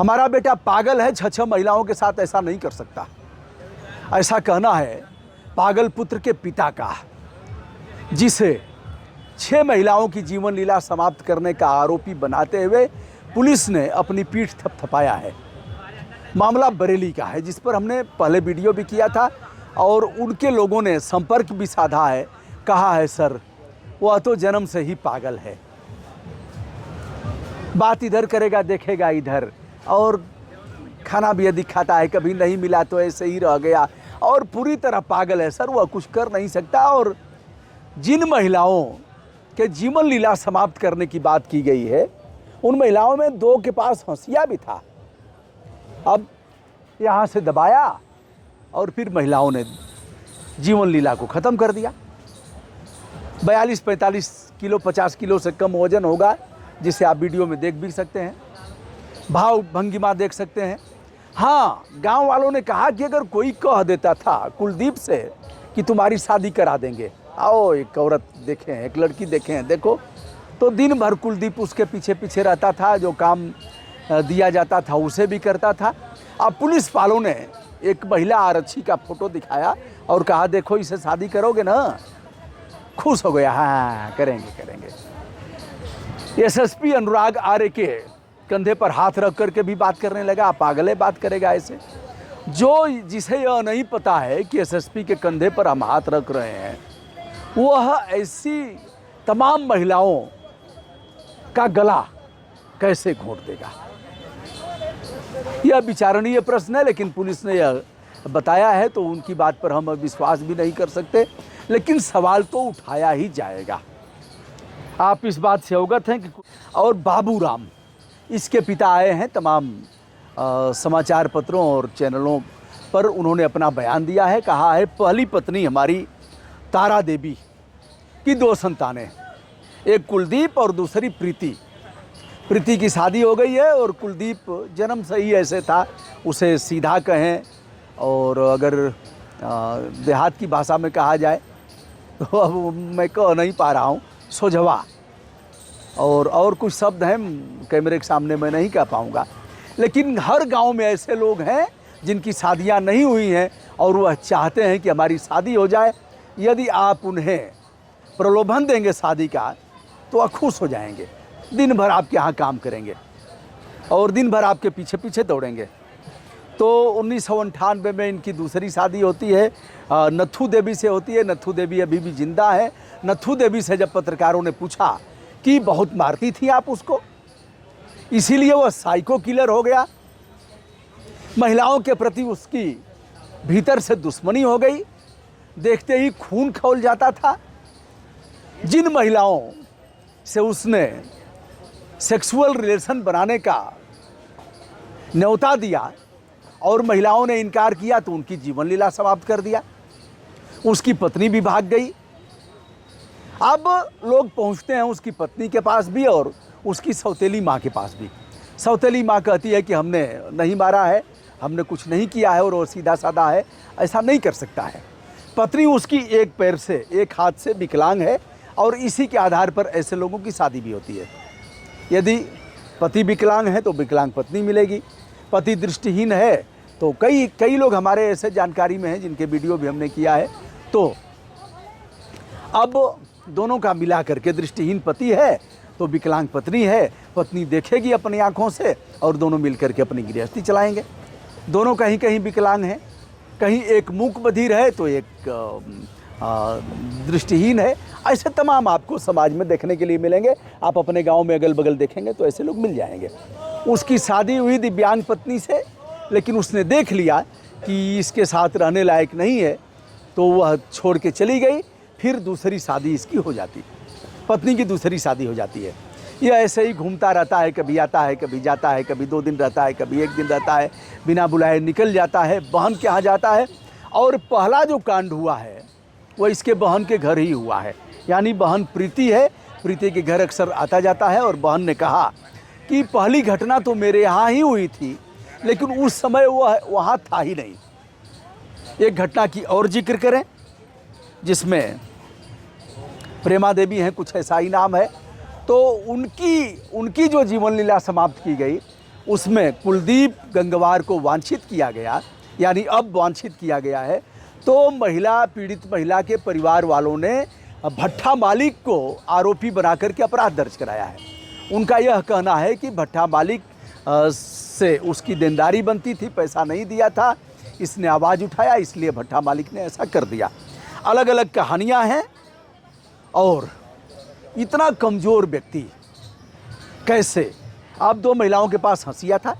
हमारा बेटा पागल है, 6 महिलाओं के साथ ऐसा नहीं कर सकता। ऐसा कहना है पागल पुत्र के पिता का, जिसे 6 महिलाओं की जीवन लीला समाप्त करने का आरोपी बनाते हुए पुलिस ने अपनी पीठ थपथपाया है। मामला बरेली का है, जिस पर हमने पहले वीडियो भी किया था और उनके लोगों ने संपर्क भी साधा है। कहा है सर वह तो जन्म से ही पागल है, बात इधर करेगा देखेगा इधर, और खाना भी यदि खाता है कभी नहीं मिला तो ऐसे ही रह गया, और पूरी तरह पागल है सर, वह कुछ कर नहीं सकता। और जिन महिलाओं के जीवन लीला समाप्त करने की बात की गई है, उन महिलाओं में 2 के पास हंसिया भी था। अब यहाँ से दबाया और फिर महिलाओं ने जीवन लीला को ख़त्म कर दिया। 42-45 किलो, 50 किलो से कम वजन होगा, जिसे आप वीडियो में देख भी सकते हैं, भाव भंगिमा देख सकते हैं। हाँ, गांव वालों ने कहा कि अगर कोई कह देता था कुलदीप से कि तुम्हारी शादी करा देंगे, आओ एक औरत देखें, एक लड़की देखें, देखो, तो दिन भर कुलदीप उसके पीछे पीछे रहता था, जो काम दिया जाता था उसे भी करता था। अब पुलिस वालों ने एक महिला आरक्षी का फोटो दिखाया और कहा देखो इसे शादी करोगे ना। खुश हो गया, हाँ करेंगे करेंगे। एसएसपी अनुराग आर्य के कंधे पर हाथ रख करके भी बात करने लगा। पागल है, बात करेगा ऐसे? जिसे यह नहीं पता है कि एसएसपी के कंधे पर हम हाथ रख रहे हैं, वह ऐसी तमाम महिलाओं का गला कैसे घोंट देगा? यह विचारणीय प्रश्न है, लेकिन पुलिस ने यह बताया है तो उनकी बात पर हम विश्वास भी नहीं कर सकते, लेकिन सवाल तो उठाया ही जाएगा। आप इस बात से अवगत हैं कि और बाबूराम, इसके पिता आए हैं, तमाम समाचार पत्रों और चैनलों पर उन्होंने अपना बयान दिया है। कहा है पहली पत्नी हमारी तारा देवी की 2 संतानें, एक कुलदीप और दूसरी प्रीति। प्रीति की शादी हो गई है और कुलदीप जन्म से ही ऐसे था, उसे सीधा कहें और अगर देहात की भाषा में कहा जाए तो अब मैं कह नहीं पा रहा हूँ, सोझवा, और कुछ शब्द हैं कैमरे के सामने मैं नहीं कह पाऊँगा। लेकिन हर गांव में ऐसे लोग हैं जिनकी शादियां नहीं हुई हैं और वह चाहते हैं कि हमारी शादी हो जाए। यदि आप उन्हें प्रलोभन देंगे शादी का तो वह खुश हो जाएंगे, दिन भर आपके यहाँ काम करेंगे और दिन भर आपके पीछे पीछे दौड़ेंगे। तो 1998 में इनकी दूसरी शादी होती है, नथु देवी से होती है। नथु देवी अभी भी जिंदा है। नथु देवी से जब पत्रकारों ने पूछा कि बहुत मारती थी आप उसको, इसीलिए वह साइको किलर हो गया, महिलाओं के प्रति उसकी भीतर से दुश्मनी हो गई, देखते ही खून खौल जाता था। जिन महिलाओं से उसने सेक्सुअल रिलेशन बनाने का न्योता दिया और महिलाओं ने इनकार किया तो उनकी जीवन लीला समाप्त कर दिया। उसकी पत्नी भी भाग गई। अब लोग पहुंचते हैं उसकी पत्नी के पास भी और उसकी सौतेली माँ के पास भी। सौतेली माँ कहती है कि हमने नहीं मारा है, हमने कुछ नहीं किया है और वो सीधा साधा है, ऐसा नहीं कर सकता है। पत्नी उसकी एक पैर से, एक हाथ से विकलांग है और इसी के आधार पर ऐसे लोगों की शादी भी होती है। यदि पति विकलांग है तो विकलांग पत्नी मिलेगी, पति दृष्टिहीन है तो कई लोग हमारे ऐसे जानकारी में हैं जिनके वीडियो भी हमने किया है। तो अब दोनों का मिला करके दृष्टिहीन पति है तो विकलांग पत्नी है, पत्नी देखेगी अपनी आँखों से और दोनों मिल करके अपनी गृहस्थी चलाएंगे। दोनों कहीं कहीं विकलांग हैं, कहीं एक मूक बधिर है तो एक दृष्टिहीन है। ऐसे तमाम आपको समाज में देखने के लिए मिलेंगे। आप अपने गांव में अगल बगल देखेंगे तो ऐसे लोग मिल जाएंगे। उसकी शादी हुई दिव्यांग पत्नी से, लेकिन उसने देख लिया कि इसके साथ रहने लायक नहीं है तो वह छोड़ के चली गई। फिर दूसरी शादी इसकी हो जाती, पत्नी की दूसरी शादी हो जाती है। यह ऐसे ही घूमता रहता है, कभी आता है, कभी जाता है, कभी 2 दिन रहता है, कभी 1 दिन रहता है, बिना बुलाए निकल जाता है, बहन के यहाँ जाता है। और पहला जो कांड हुआ है वह इसके बहन के घर ही हुआ है। यानी बहन प्रीति है, प्रीति के घर अक्सर आता जाता है और बहन ने कहा कि पहली घटना तो मेरे यहाँ ही हुई थी, लेकिन उस समय वह वहाँ था ही नहीं। एक घटना की और जिक्र करें जिसमें प्रेमा देवी हैं, कुछ ऐसा ही नाम है। तो उनकी जो जीवन लीला समाप्त की गई उसमें कुलदीप गंगवार को वांछित किया गया, यानी अब वांछित किया गया है, तो पीड़ित महिला के परिवार वालों ने भट्टा मालिक को आरोपी बनाकर के अपराध दर्ज कराया है। उनका यह कहना है कि भट्टा मालिक से उसकी देनदारी बनती थी, पैसा नहीं दिया था, इसने आवाज़ उठाया, इसलिए भट्टा मालिक ने ऐसा कर दिया। अलग अलग कहानियां हैं। और इतना कमज़ोर व्यक्ति कैसे, अब 2 महिलाओं के पास हंसिया था,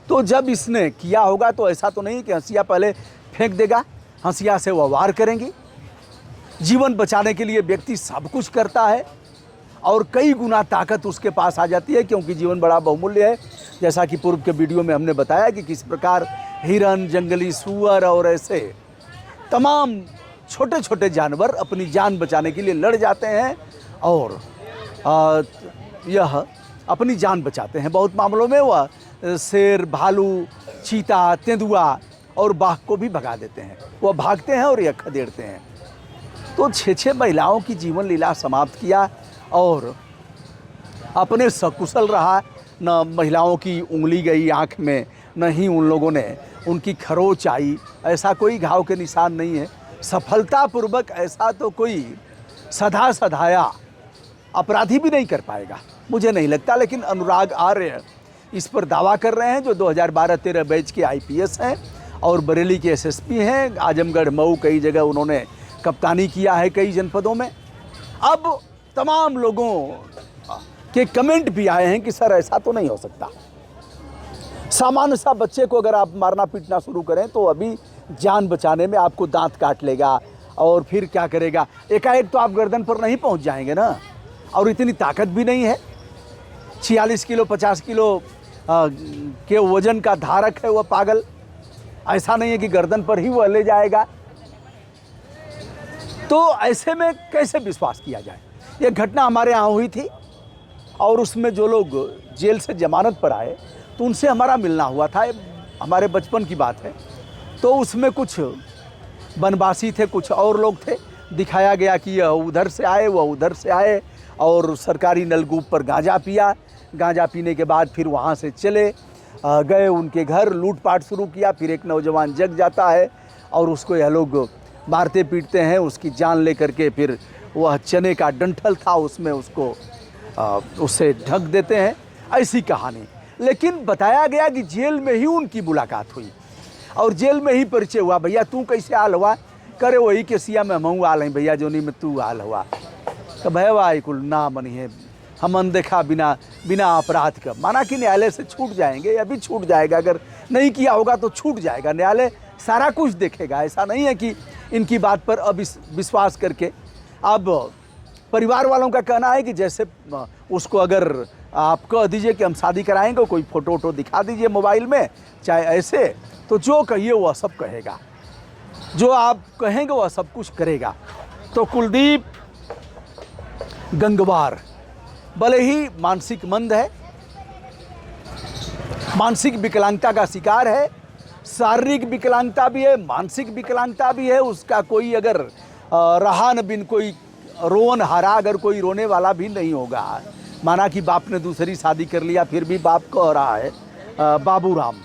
तो जब इसने किया होगा तो ऐसा तो नहीं कि हंसिया पहले फेंक देगा, हंसिया से वह वार करेंगी। जीवन बचाने के लिए व्यक्ति सब कुछ करता है और कई गुना ताकत उसके पास आ जाती है, क्योंकि जीवन बड़ा बहुमूल्य है। जैसा कि पूर्व के वीडियो में हमने बताया कि किस प्रकार हिरन, जंगली सूअर और ऐसे तमाम छोटे छोटे जानवर अपनी जान बचाने के लिए लड़ जाते हैं और यह अपनी जान बचाते हैं। बहुत मामलों में वह शेर, भालू, चीता, तेंदुआ और बाघ को भी भगा देते हैं। वह भागते हैं और यह खदेड़ते हैं। तो 6 महिलाओं की जीवन लीला समाप्त किया और अपने सकुशल रहा। न महिलाओं की उंगली गई आँख में, न ही उन लोगों ने उनकी खरोच आई, ऐसा कोई घाव के निशान नहीं है। सफलतापूर्वक ऐसा तो कोई सधा सधाया अपराधी भी नहीं कर पाएगा, मुझे नहीं लगता। लेकिन अनुराग आर्य इस पर दावा कर रहे हैं, जो 2012-13 बैच के IPS हैं और बरेली के SSP हैं। आजमगढ़, मऊ, कई जगह उन्होंने कप्तानी किया है कई जनपदों में। अब तमाम लोगों के कमेंट भी आए हैं कि सर ऐसा तो नहीं हो सकता। सामान्य सा बच्चे को अगर आप मारना पीटना शुरू करें तो अभी जान बचाने में आपको दांत काट लेगा और फिर क्या करेगा, एकाएक तो आप गर्दन पर नहीं पहुंच जाएंगे ना। और इतनी ताकत भी नहीं है। 46 किलो 50 किलो के वजन का धारक है वह पागल। ऐसा नहीं है कि गर्दन पर ही वह ले जाएगा। तो ऐसे में कैसे विश्वास किया जाए। यह घटना हमारे यहाँ हुई थी और उसमें जो लोग जेल से जमानत पर आए तो उनसे हमारा मिलना हुआ था। हमारे बचपन की बात है। तो उसमें कुछ बनवासी थे, कुछ और लोग थे। दिखाया गया कि यह उधर से आए, वह उधर से आए और सरकारी नलकूप पर गांजा पिया। गांजा पीने के बाद फिर वहाँ से चले गए उनके घर, लूटपाट शुरू किया। फिर एक नौजवान जग जाता है और उसको यह लोग मारते पीटते हैं। उसकी जान लेकर के फिर वह चने का डंठल था उसमें उसको उससे ढक देते हैं। ऐसी कहानी। लेकिन बताया गया कि जेल में ही उनकी मुलाकात हुई और जेल में ही परिचय हुआ। भैया तू कैसे आल हुआ? करे वही के सिया में हम आल हैं भैया, जोनी में तू आल हुआ। तो भैया कुल ना मनी है, हम अनदेखा बिना अपराध का। माना कि न्यायालय से छूट जाएंगे, अभी छूट जाएगा। अगर नहीं किया होगा तो छूट जाएगा। न्यायालय सारा कुछ देखेगा। ऐसा नहीं है कि इनकी बात पर अब विश्वास करके। अब परिवार वालों का कहना है कि जैसे उसको अगर आप कह दीजिए कि हम शादी कराएंगे, कोई फ़ोटो वोटो दिखा दीजिए मोबाइल में, चाहे ऐसे, तो जो कहिए वह सब कहेगा। जो आप कहेंगे वह सब कुछ करेगा। तो कुलदीप गंगवार भले ही मानसिक मंद है, मानसिक विकलांगता का शिकार है, शारीरिक विकलांगता भी है, मानसिक विकलांगता भी है। उसका कोई अगर रहा न बिन कोई रोन हारा, अगर कोई रोने वाला भी नहीं होगा। माना कि बाप ने दूसरी शादी कर लिया, फिर भी बाप कह रहा है बाबूराम,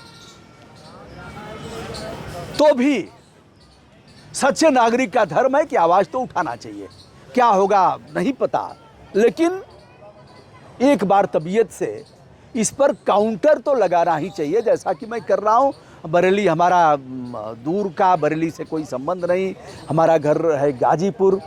तो भी सच्चे नागरिक का धर्म है कि आवाज़ तो उठाना चाहिए। क्या होगा नहीं पता, लेकिन एक बार तबीयत से इस पर काउंटर तो लगाना ही चाहिए, जैसा कि मैं कर रहा हूँ। बरेली हमारा दूर का, बरेली से कोई संबंध नहीं, हमारा घर है गाजीपुर।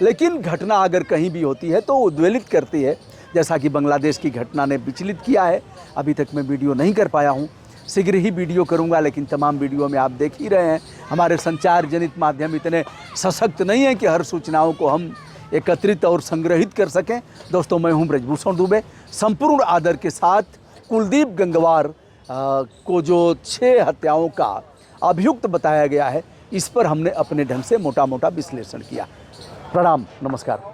लेकिन घटना अगर कहीं भी होती है तो उद्वेलित करती है, जैसा कि बांग्लादेश की घटना ने विचलित किया है। अभी तक मैं वीडियो नहीं कर पाया हूँ, शीघ्र ही वीडियो करूंगा। लेकिन तमाम वीडियो में आप देख ही रहे हैं, हमारे संचार जनित माध्यम इतने सशक्त नहीं हैं कि हर सूचनाओं को हम एकत्रित और संग्रहित कर सकें। दोस्तों, मैं हूं ब्रजभूषण दुबे। संपूर्ण आदर के साथ कुलदीप गंगवार को जो 6 हत्याओं का अभियुक्त बताया गया है, इस पर हमने अपने ढंग से मोटा मोटा विश्लेषण किया। प्रणाम, नमस्कार।